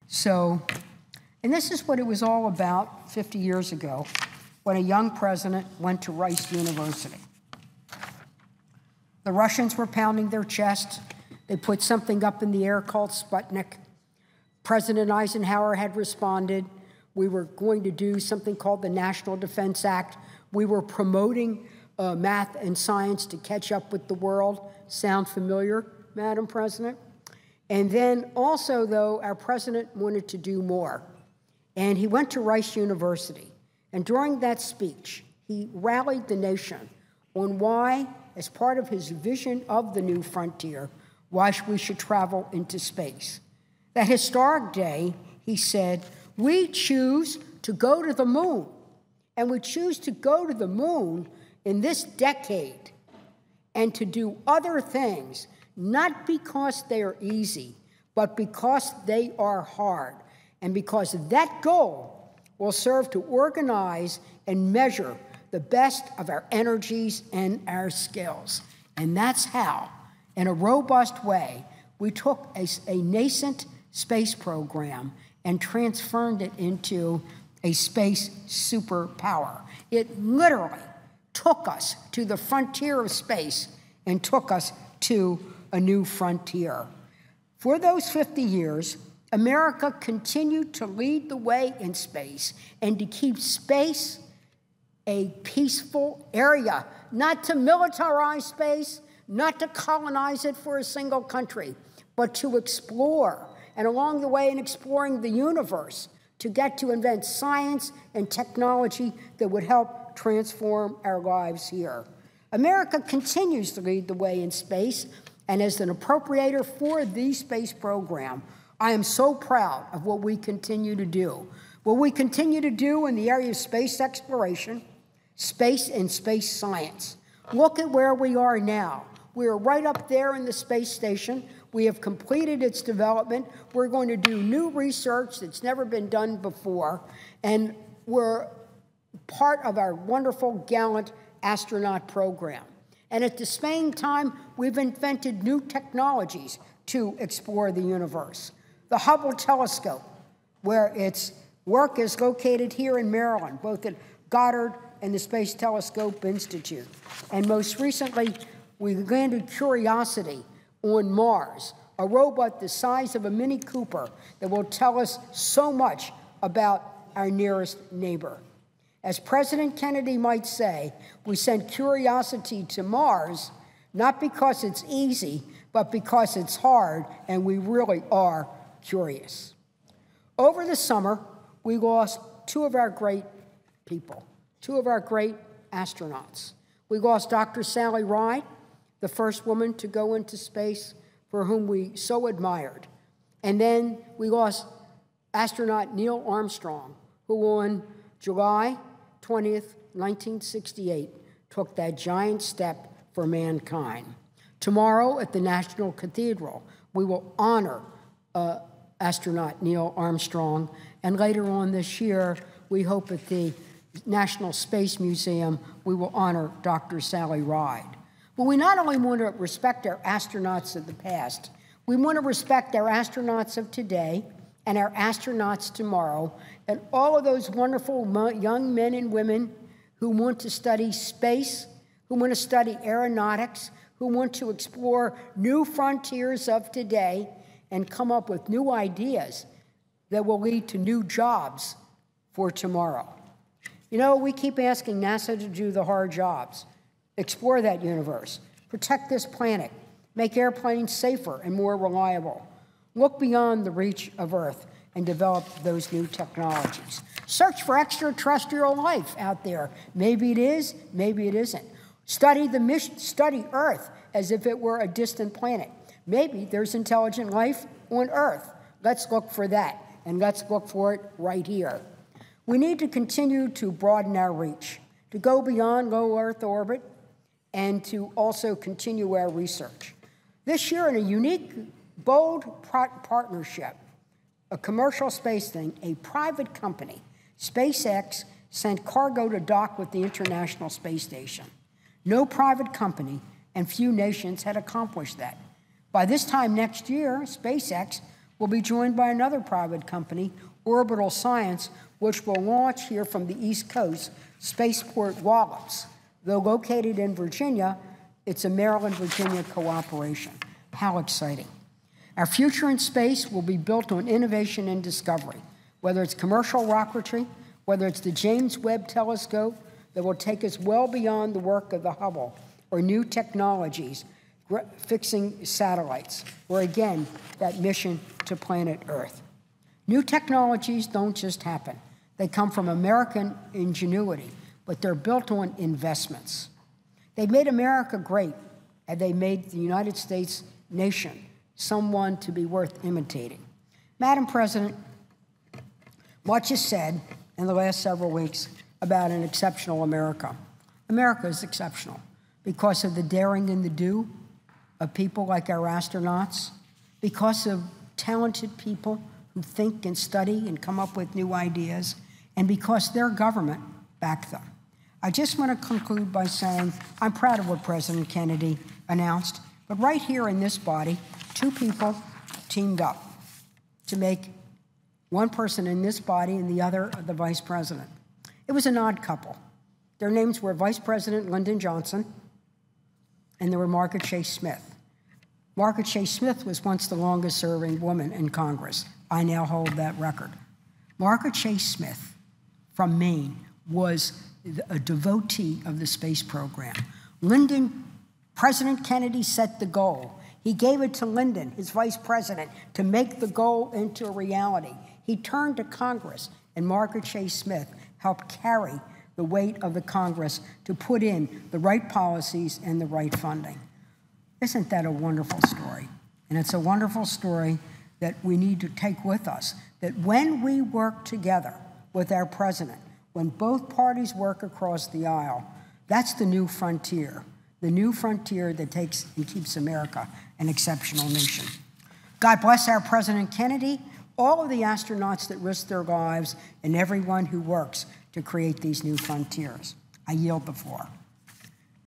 So, and this is what it was all about 50 years ago when a young president went to Rice University. The Russians were pounding their chests. They put something up in the air called Sputnik. President Eisenhower had responded. We were going to do something called the National Defense Act. We were promoting math and science to catch up with the world. Sound familiar, Madam President? And then also, though, our president wanted to do more. And he went to Rice University. And during that speech, he rallied the nation on why, as part of his vision of the new frontier, why we should travel into space. That historic day, he said, we choose to go to the moon. And we choose to go to the moon in this decade and to do other things, not because they are easy, but because they are hard. And because that goal will serve to organize and measure the best of our energies and our skills. And that's how, in a robust way, we took a nascent space program and transformed it into a space superpower. It literally took us to the frontier of space and took us to a new frontier. For those 50 years, America continued to lead the way in space and to keep space a peaceful area, not to militarize space, not to colonize it for a single country, but to explore, and along the way in exploring the universe, to get to invent science and technology that would help transform our lives here. America continues to lead the way in space, and as an appropriator for the space program, I am so proud of what we continue to do. What we continue to do in the area of space exploration, space and space science. Look at where we are now. We are right up there in the space station. We have completed its development. We're going to do new research that's never been done before, and we're part of our wonderful, gallant astronaut program. And at the same time, we've invented new technologies to explore the universe. The Hubble telescope, where its work is located here in Maryland, both at Goddard and the Space Telescope Institute. And most recently, we landed Curiosity on Mars, a robot the size of a Mini Cooper that will tell us so much about our nearest neighbor. As President Kennedy might say, we sent Curiosity to Mars, not because it's easy, but because it's hard, and we really are curious. Over the summer, we lost two of our great people, two of our great astronauts. We lost Dr. Sally Ride, the first woman to go into space, for whom we so admired. And then we lost astronaut Neil Armstrong, who on July 20th, 1968, took that giant step for mankind. Tomorrow at the National Cathedral, we will honor astronaut Neil Armstrong, and later on this year, we hope at the National Space Museum, we will honor Dr. Sally Ride. But we not only want to respect our astronauts of the past, we want to respect our astronauts of today and our astronauts tomorrow, and all of those wonderful young men and women who want to study space, who want to study aeronautics, who want to explore new frontiers of today and come up with new ideas that will lead to new jobs for tomorrow. You know, we keep asking NASA to do the hard jobs, explore that universe, protect this planet, make airplanes safer and more reliable, look beyond the reach of Earth and develop those new technologies. Search for extraterrestrial life out there. Maybe it is, maybe it isn't. Study Earth as if it were a distant planet. Maybe there's intelligent life on Earth. Let's look for that, and let's look for it right here. We need to continue to broaden our reach, to go beyond low Earth orbit, and to also continue our research. This year, in a unique, bold partnership, a commercial space thing, a private company, SpaceX, sent cargo to dock with the International Space Station. No private company and few nations had accomplished that. By this time next year, SpaceX will be joined by another private company, Orbital Science, which will launch here from the East Coast, Spaceport Wallops. Though located in Virginia, it's a Maryland-Virginia cooperation. How exciting. Our future in space will be built on innovation and discovery, whether it's commercial rocketry, whether it's the James Webb Telescope that will take us well beyond the work of the Hubble, or new technologies, fixing satellites, or again, that mission to planet Earth. New technologies don't just happen. They come from American ingenuity, but they're built on investments. They made America great, and they made the United States nation someone to be worth imitating. Madam President, much is said in the last several weeks about an exceptional America. America is exceptional because of the daring and the do of people like our astronauts, because of talented people who think and study and come up with new ideas, and because their government backed them. I just want to conclude by saying I'm proud of what President Kennedy announced, but right here in this body, two people teamed up to make one person in this body and the other the vice president. It was an odd couple. Their names were Vice President Lyndon Johnson, and they were Margaret Chase Smith. Margaret Chase Smith was once the longest-serving woman in Congress. I now hold that record. Margaret Chase Smith from Maine was a devotee of the space program. President Kennedy set the goal. He gave it to Lyndon, his vice president, to make the goal into a reality. He turned to Congress, and Margaret Chase Smith helped carry the weight of the Congress to put in the right policies and the right funding. Isn't that a wonderful story? And it's a wonderful story that we need to take with us, that when we work together with our president, when both parties work across the aisle, that's the new frontier that takes and keeps America an exceptional nation. God bless our President Kennedy, all of the astronauts that risk their lives, and everyone who works to create these new frontiers. I yield the floor.